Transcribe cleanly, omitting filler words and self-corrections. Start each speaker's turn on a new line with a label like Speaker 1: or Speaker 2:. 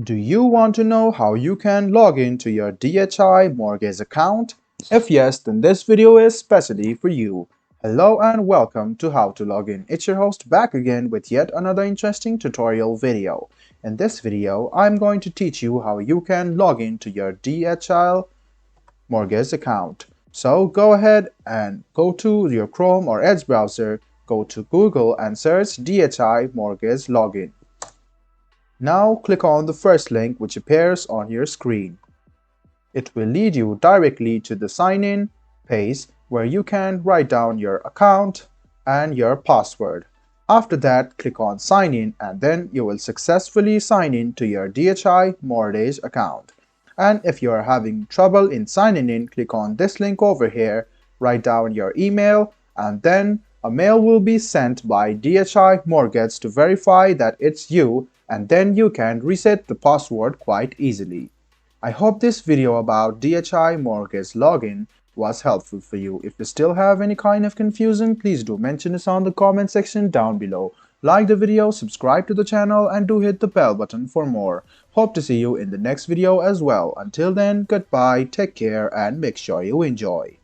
Speaker 1: Do you want to know how you can log into your DHI mortgage account? If yes, then this video is specially for you. Hello and welcome to How to Log In. It's your host back again with yet another interesting tutorial video. In this video, I'm going to teach you how you can log into your DHI mortgage account. So go ahead and go to your Chrome or Edge browser, go to Google and search DHI mortgage login. Now click on the first link which appears on your screen. It will lead you directly to the sign in page where you can write down your account and your password. After that, click on sign in and then you will successfully sign in to your DHI mortgage account. And if you are having trouble in signing in, click on this link over here, write down your email, and then a mail will be sent by DHI Mortgage to verify that it's you, and then you can reset the password quite easily. I hope this video about DHI Mortgage login was helpful for you. If you still have any kind of confusion, please do mention us on the comment section down below. Like the video, subscribe to the channel, and do hit the bell button for more. Hope to see you in the next video as well. Until then, goodbye, take care, and make sure you enjoy.